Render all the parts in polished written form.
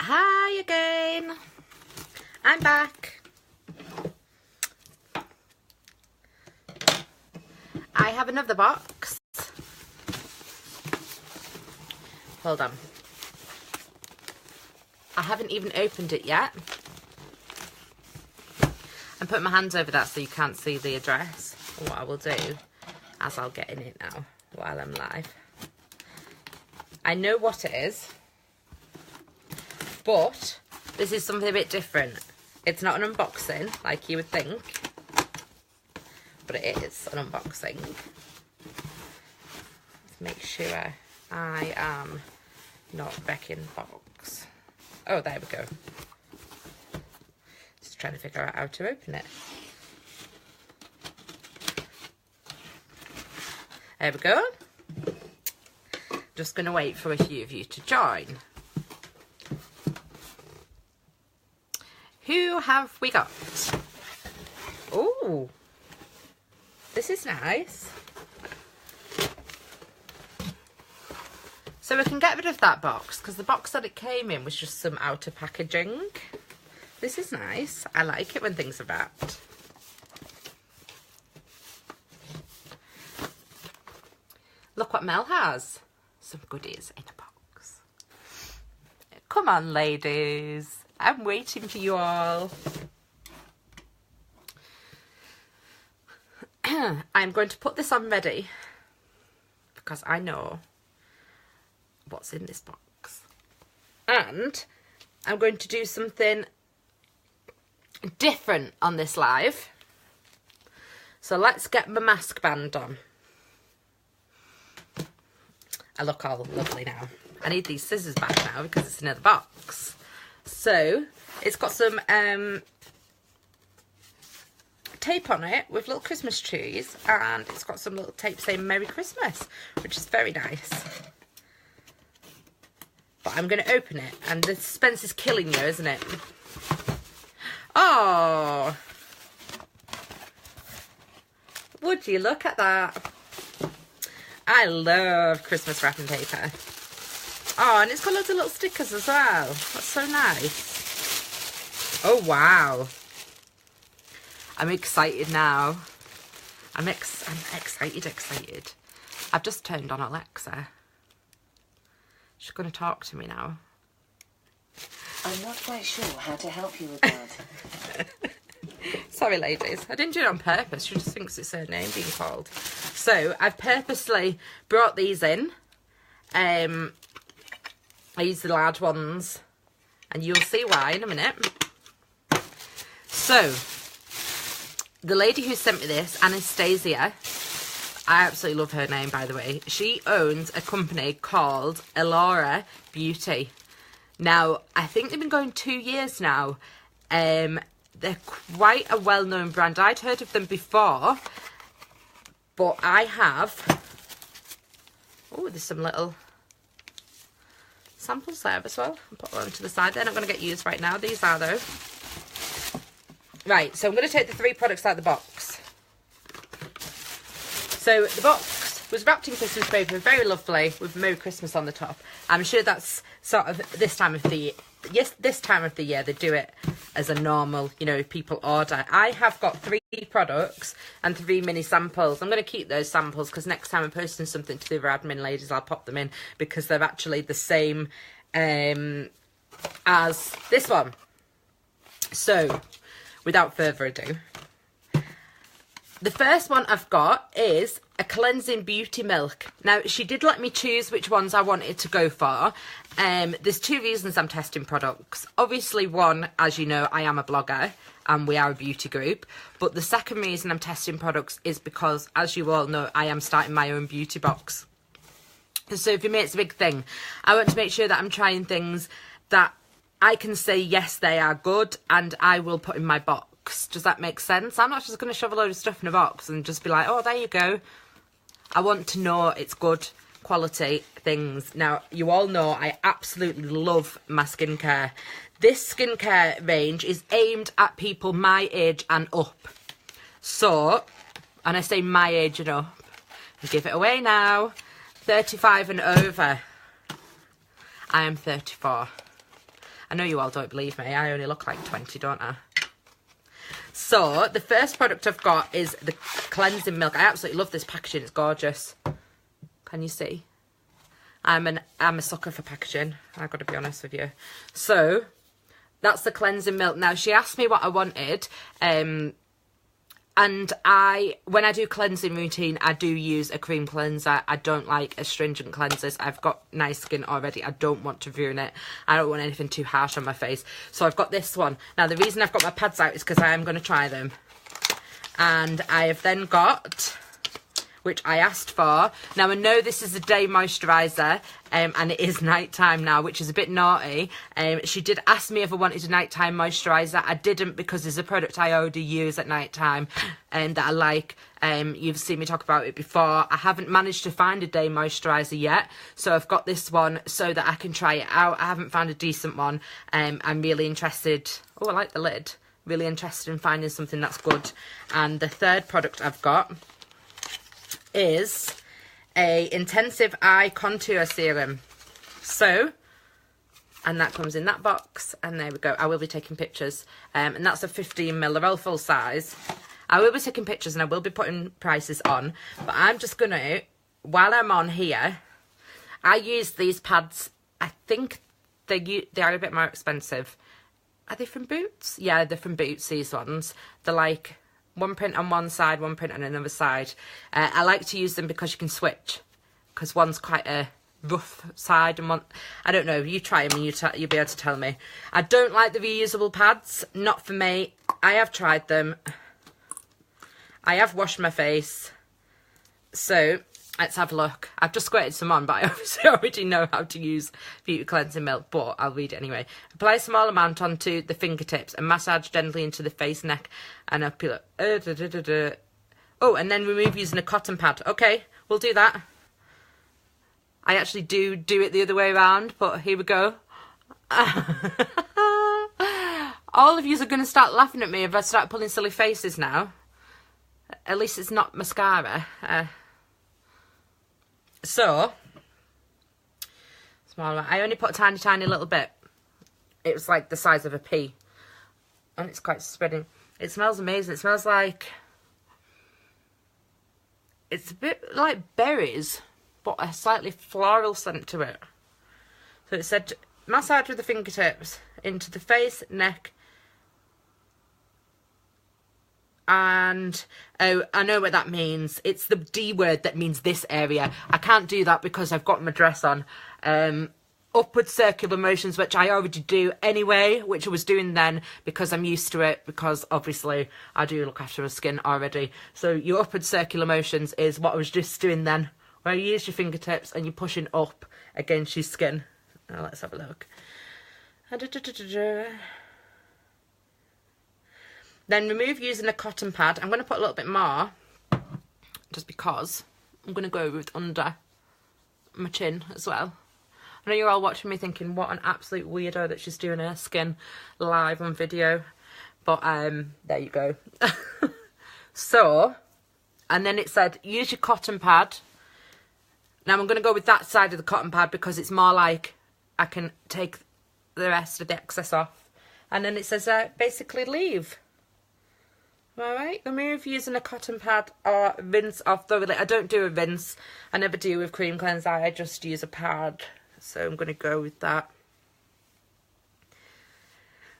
Hi again. I'm back. I have another box. Hold on. I haven't even opened it yet. I'm putting my hands over that so you can't see the address. What I will do, as I'll get in it now while I'm live. I know what it is, but this is something a bit different. It's not an unboxing like you would think, but it is an unboxing. Let's make sure I am not wrecking box. Oh, there we go. Just trying to figure out how to open it. There we go. Just going to wait for a few of you to join. Who have we got? Oh, this is nice. So we can get rid of that box because the box that it came in was just some outer packaging. This is nice. I like it when things are wrapped. Look what Mel has. Some goodies in a box. Come on, ladies. I'm waiting for you all. I'm going to put this on ready because I know what's in this box. And I'm going to do something different on this live. So let's get my mask band on. I look all lovely now. I need these scissors back now because it's another box. So it's got some tape on it with little Christmas trees, and it's got some little tape saying Merry Christmas, which is very nice. But I'm going to open it, and the suspense is killing you, isn't it? Oh, would you look at that? I love Christmas wrapping paper. Oh, and it's got loads of little stickers as well. That's so nice. Oh, wow. I'm excited now. I'm excited. I've just turned on Alexa. She's going to talk to me now. I'm not quite sure how to help you with that. Sorry, ladies. I didn't do it on purpose. She just thinks it's her name being called. So, I've purposely brought these in. I use the large ones, and you'll see why in a minute. So, the lady who sent me this, Anastasia, I absolutely love her name, by the way. She owns a company called Ellora Beauty. Now, I think they've been going 2 years now. They're quite a well-known brand. I'd heard of them before, but I have... Oh, there's some little samples there as well. I'll put one to the side. They're not going to get used right now. These are, though. Right, so I'm going to take the 3 products out of the box. So the box was wrapped in Christmas paper, very lovely, with Merry Christmas on the top. I'm sure that's sort of this time of the year. Yes, this time of the year they do it as a normal, you know, if people order. I have got 3 products and 3 mini samples. I'm going to keep those samples because next time I'm posting something to the other admin ladies, I'll pop them in because they're actually the same as this one. So, without further ado, the first one I've got is a cleansing beauty milk. Now, she did let me choose which ones I wanted to go for. There's 2 reasons I'm testing products. Obviously, one, as you know, I am a blogger and we are a beauty group. But the second reason I'm testing products is because, as you all know, I am starting my own beauty box. So for me, it's a big thing. I want to make sure that I'm trying things that I can say, yes, they are good, and I will put in my box. Does that make sense? I'm not just going to shove a load of stuff in a box and just be like, oh, there you go. I want to know it's good quality things. Now, you all know I absolutely love my skincare. This skincare range is aimed at people my age and up. So, and I say my age and up, give it away now, 35 and over. I am 34. I know you all don't believe me. I only look like 20, don't I? So, the first product I've got is the cleansing milk. I absolutely love this packaging. It's gorgeous. Can you see? I'm a sucker for packaging. I've got to be honest with you. So, that's the cleansing milk. Now, she asked me what I wanted. And when I do cleansing routine, I do use a cream cleanser. I don't like astringent cleansers. I've got nice skin already. I don't want to ruin it. I don't want anything too harsh on my face. So I've got this one. Now, the reason I've got my pads out is because I am going to try them. And I have then got, which I asked for. Now, I know this is a day moisturiser, and it is nighttime now, which is a bit naughty. She did ask me if I wanted a nighttime moisturiser. I didn't, because there's a product I already use at nighttime that I like. You've seen me talk about it before. I haven't managed to find a day moisturiser yet, so I've got this one so that I can try it out. I haven't found a decent one. I'm really interested. Oh, I like the lid. Really interested in finding something that's good. And the third product I've got is a intensive eye contour serum. So, and that comes in that box, and there we go. I will be taking pictures, and that's a 15ml. They're all full size. I will be taking pictures and I will be putting prices on, but I'm just gonna, while I'm on here, I use these pads. I think they are a bit more expensive. Are they from Boots? Yeah, they're from Boots, these ones. They're like one print on one side, one print on another side. I like to use them because you can switch, because one's quite a rough side and one, I don't know, you try them and you'll be able to tell me. I don't like the reusable pads, not for me. I have tried them. I have washed my face. So, let's have a look. I've just squirted some on, but I obviously already know how to use Beauty Cleansing Milk, but I'll read it anyway. Apply a small amount onto the fingertips and massage gently into the face, neck, and up. Oh, and then remove using a cotton pad. Okay, we'll do that. I actually do it the other way around, but here we go. All of you are going to start laughing at me if I start pulling silly faces now. At least it's not mascara. So, smaller. I only put a tiny, tiny little bit. It was like the size of a pea. And it's quite spreading. It smells amazing. It smells like, it's a bit like berries, but a slightly floral scent to it. So it said, massage with the fingertips into the face, neck, and oh, I know what that means. It's the D word that means this area. I can't do that because I've got my dress on. Upward circular motions, which I already do anyway, which I was doing then because I'm used to it, because obviously I do look after my skin already. So your upward circular motions is what I was just doing then, where you use your fingertips and you're pushing up against your skin. Now let's have a look. Then remove using a cotton pad. I'm going to put a little bit more, just because I'm going to go with under my chin as well. I know you're all watching me thinking, what an absolute weirdo that she's doing her skin live on video. But there you go. So, and then it said, use your cotton pad. Now I'm going to go with that side of the cotton pad because it's more like I can take the rest of the excess off. And then it says, basically leave. Alright, remove using a cotton pad or rinse off thoroughly. I don't do a rinse. I never do with cream cleanser. I just use a pad. So I'm going to go with that.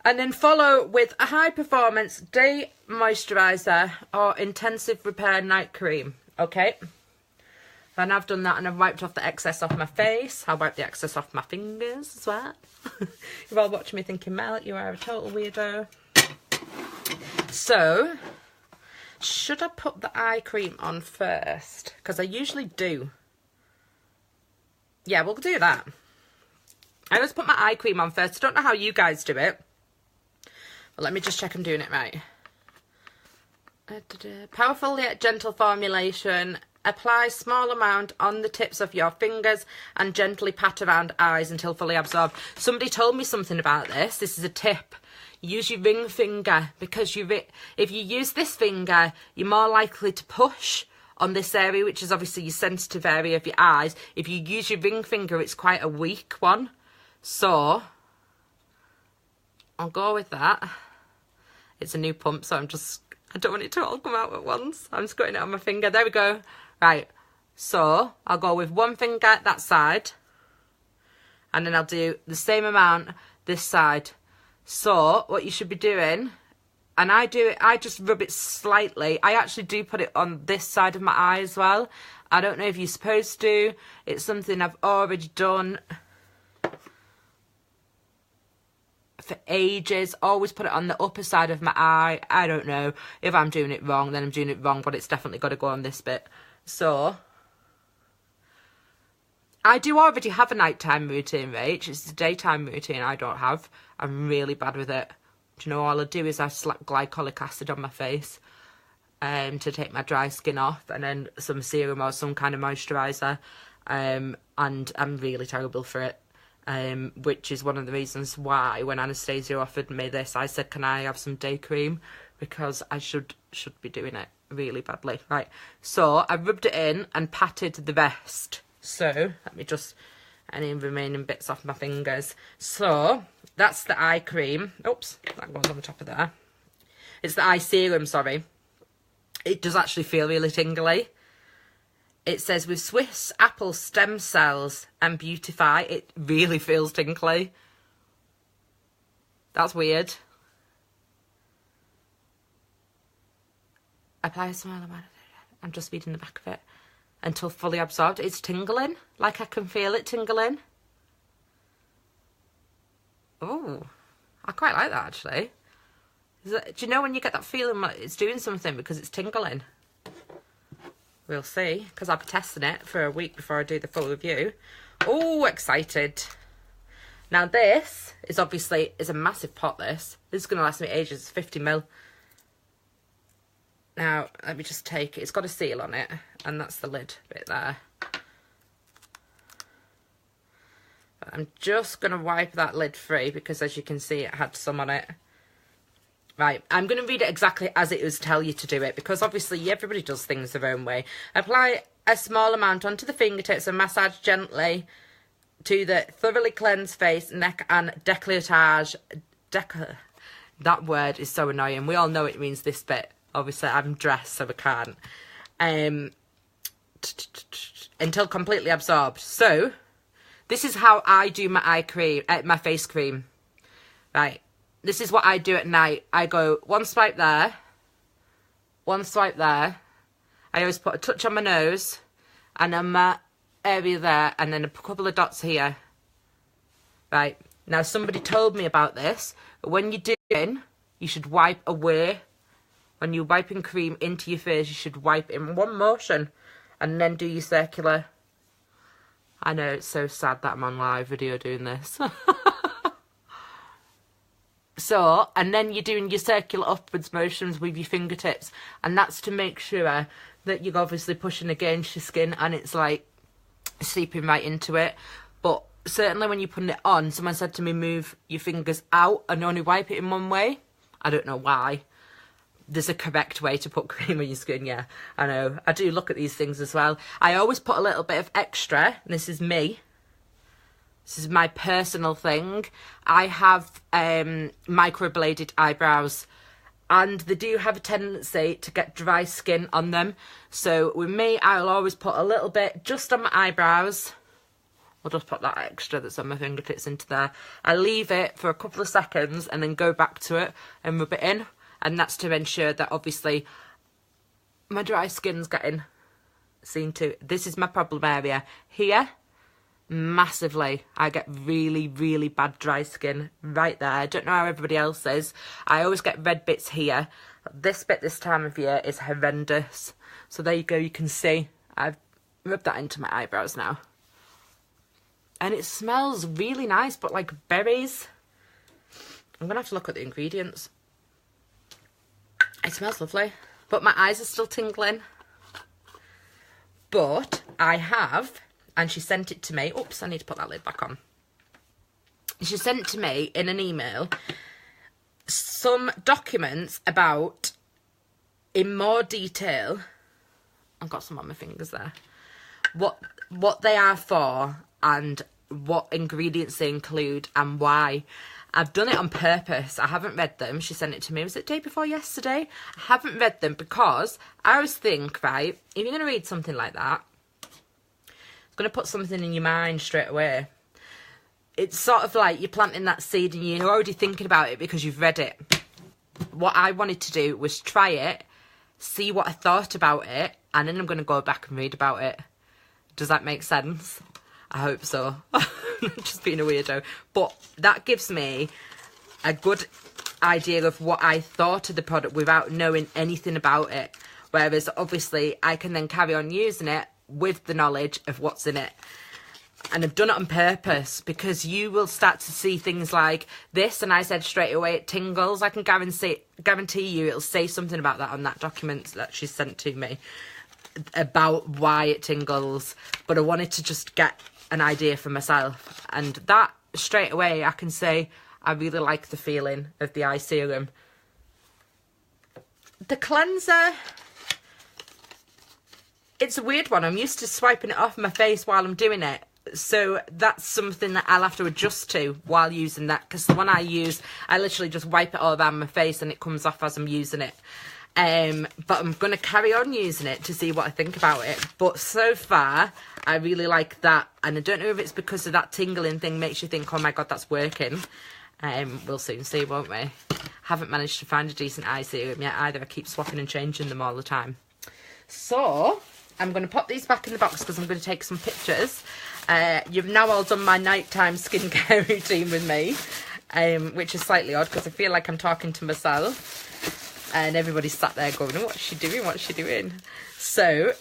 And then follow with a high performance day moisturiser or intensive repair night cream. Okay. Then I've done that and I've wiped off the excess off my face. I'll wipe the excess off my fingers as well. You're all watching me thinking, Mel, you are a total weirdo. So, should I put the eye cream on first? Because I usually do. Yeah, we'll do that. I always put my eye cream on first. I don't know how you guys do it. But let me just check I'm doing it right. Powerful yet gentle formulation. Apply small amount on the tips of your fingers and gently pat around eyes until fully absorbed. Somebody told me something about this. This is a tip. Use your ring finger, because if you use this finger, you're more likely to push on this area, which is obviously your sensitive area of your eyes. If you use your ring finger, it's quite a weak one. So, I'll go with that. It's a new pump, so I don't want it to all come out at once. I'm squirting it on my finger. There we go. Right. So I'll go with one finger that side. And then I'll do the same amount this side. So what you should be doing, and I just rub it slightly. I actually do put it on this side of my eye as well. I don't know if you're supposed to. It's something I've already done for ages. Always put it on the upper side of my eye. I don't know. If I'm doing it wrong, then I'm doing it wrong, but it's definitely got to go on this bit. So I do already have a nighttime routine, Rach. It's a daytime routine I don't have. I'm really bad with it. Do you know, all I do is I slap glycolic acid on my face to take my dry skin off, and then some serum or some kind of moisturiser. And I'm really terrible for it. Which is one of the reasons why when Anastasia offered me this, I said, can I have some day cream? Because I should be doing it really badly. Right, so I rubbed it in and patted the rest. So let me just, any remaining bits off my fingers. So that's the eye cream. Oops, that goes on the top of there. It's the eye serum, sorry. It does actually feel really tingly. It says with Swiss apple stem cells and beautify. It really feels tingly. That's weird. Apply a small amount. I'm just reading the back of it. Until fully absorbed. It's tingling. Like I can feel it tingling. Oh, I quite like that actually. Do you know when you get that feeling like it's doing something because it's tingling? We'll see, because I'll be testing it for a week before I do the full review. Oh, excited. Now this is obviously, is a massive pot, this. This is going to last me ages, it's 50ml. Now, let me just take it. It's got a seal on it, and that's the lid bit there. But I'm just going to wipe that lid free, because as you can see, it had some on it. Right, I'm going to read it exactly as it was tell you to do it, because obviously everybody does things their own way. Apply a small amount onto the fingertips and massage gently to the thoroughly cleansed face, neck and décolletage. That word is so annoying. We all know it means this bit. Obviously, I'm dressed, so I can't. Until completely absorbed. So, this is how I do my eye cream, my face cream. Right. This is what I do at night. I go one swipe there, one swipe there. I always put a touch on my nose and on my area there, and then a couple of dots here. Right, now somebody told me about this. When you're doing, you should wipe away. When you're wiping cream into your face, you should wipe in one motion and then do your circular. I know, it's so sad that I'm on live video doing this. So, and then you're doing your circular upwards motions with your fingertips, and that's to make sure that you're obviously pushing against your skin and it's like seeping right into it. But certainly when you're putting it on, someone said to me, move your fingers out and only wipe it in one way. I don't know why. There's a correct way to put cream on your skin, yeah, I know. I do look at these things as well. I always put a little bit of extra, and this is me. This is my personal thing. I have microbladed eyebrows, and they do have a tendency to get dry skin on them. So with me, I'll always put a little bit just on my eyebrows. I'll just put that extra that's on my fingertips into there. I leave it for a couple of seconds and then go back to it and rub it in. And that's to ensure that obviously my dry skin's getting seen to. This is my problem area. Here, massively, I get really, really bad dry skin right there. I don't know how everybody else is. I always get red bits here. This bit this time of year is horrendous. So there you go, you can see I've rubbed that into my eyebrows now. And it smells really nice, but like berries. I'm going to have to look at the ingredients. It smells lovely, but my eyes are still tingling. But I have, and she sent it to me. Oops, I need to put that lid back on. She sent to me in an email some documents about, in more detail, I've got some on my fingers there, what they are for and what ingredients they include and why. I've done it on purpose. I haven't read them. She sent it to me. Was it day before yesterday? I haven't read them because I always think, right, if you're going to read something like that, it's going to put something in your mind straight away. It's sort of like you're planting that seed and you're already thinking about it because you've read it. What I wanted to do was try it, see what I thought about it, and then I'm going to go back and read about it. Does that make sense? I hope so. Just being a weirdo. But that gives me a good idea of what I thought of the product without knowing anything about it. Whereas, obviously, I can then carry on using it with the knowledge of what's in it. And I've done it on purpose because you will start to see things like this. And I said straight away, it tingles. I can guarantee you it'll say something about that on that document that she sent to me about why it tingles. But I wanted to just get an idea for myself. And that straight away, I can say I really like the feeling of the eye serum. The cleanser, it's a weird one. I'm used to swiping it off my face while I'm doing it. So that's something that I'll have to adjust to while using that. Because the one I use, I literally just wipe it all around my face and it comes off as I'm using it. But I'm going to carry on using it to see what I think about it. But so far, I really like that. And I don't know if it's because of that tingling thing makes you think, oh my God, that's working. We'll soon see, won't we? Haven't managed to find a decent eye serum yet either. I keep swapping and changing them all the time. So I'm going to pop these back in the box because I'm going to take some pictures. You've now all done my nighttime skincare routine with me, which is slightly odd because I feel like I'm talking to myself. And everybody's sat there going, what's she doing? What's she doing? So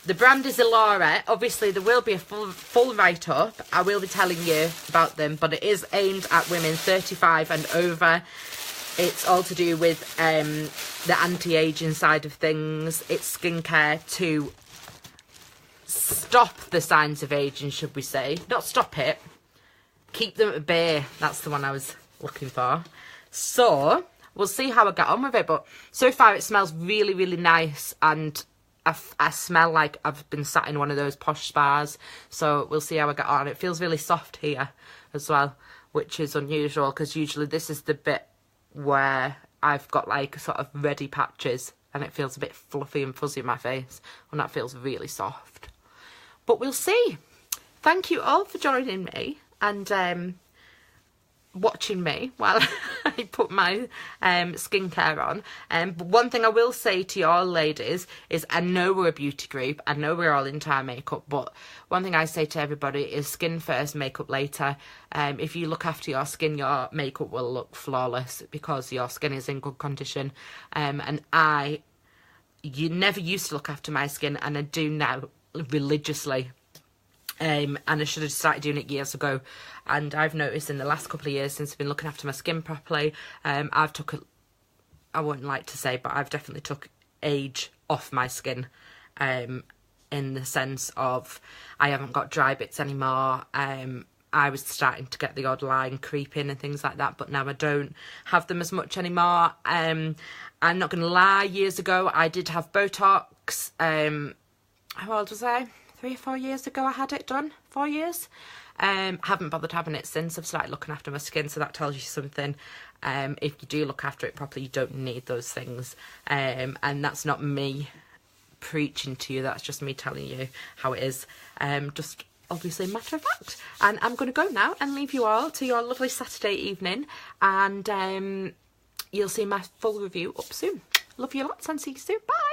the brand is Ellora. Obviously, there will be a full write-up. I will be telling you about them, but it is aimed at women 35 and over. It's all to do with the anti-aging side of things. It's skincare to stop the signs of aging, should we say. Not stop it. Keep them at bay. That's the one I was looking for. So we'll see how I get on with it. But so far it smells really, really nice. And I smell like I've been sat in one of those posh spas. So we'll see how I get on. It feels really soft here as well, which is unusual because usually this is the bit where I've got like sort of ready patches and it feels a bit fluffy and fuzzy in my face. And that feels really soft. But we'll see. Thank you all for joining me and watching me while I put my skincare on. But one thing I will say to you all ladies is I know we're a beauty group. I know we're all into our makeup. But one thing I say to everybody is skin first, makeup later. If you look after your skin, your makeup will look flawless because your skin is in good condition. And you never used to look after my skin and I do now religiously. And I should have started doing it years ago. And I've noticed in the last couple of years since I've been looking after my skin properly, I've took I wouldn't like to say, but I've definitely took age off my skin. In the sense of I haven't got dry bits anymore. I was starting to get the odd line creeping and things like that, but now I don't have them as much anymore. I'm not going to lie, years ago I did have Botox. How old was I? 3 or 4 years ago I had it done. 4 years. Haven't bothered having it since. I've started looking after my skin, so that tells you something. If you do look after it properly, you don't need those things. And that's not me preaching to you, that's just me telling you how it is. Just obviously a matter of fact. And I'm going to go now and leave you all to your lovely Saturday evening. And you'll see my full review up soon. Love you lots and see you soon. Bye.